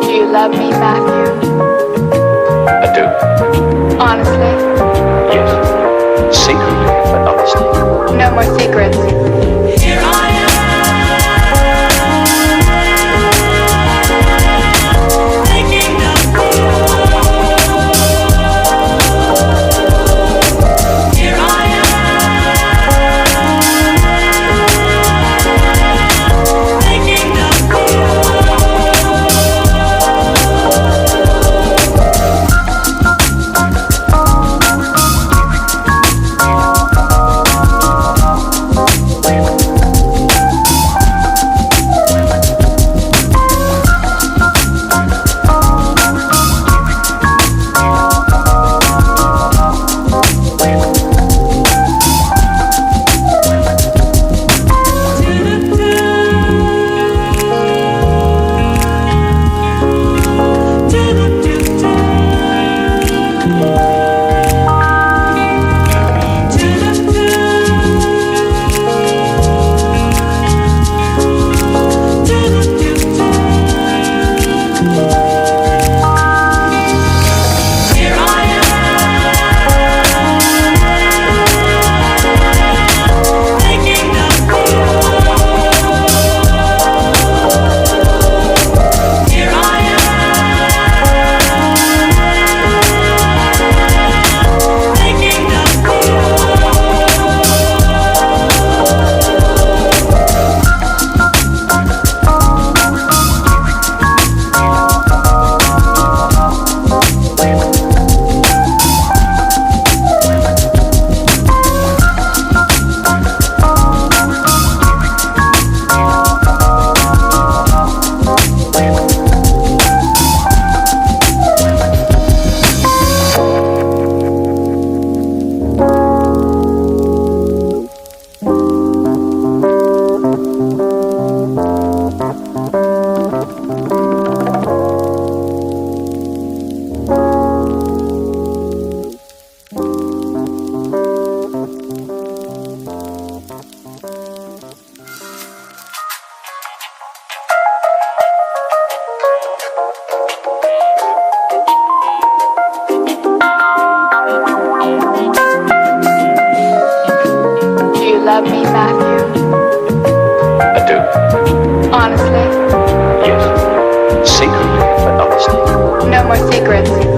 Do you love me, Matthew? I do. Honestly? Yes. Secretly, but honestly. No more secrets. Here I am, making up. Here I am, making up. Do you love me, Matthew? I do. Honestly? Yes. Secretly, but honestly. No more secrets.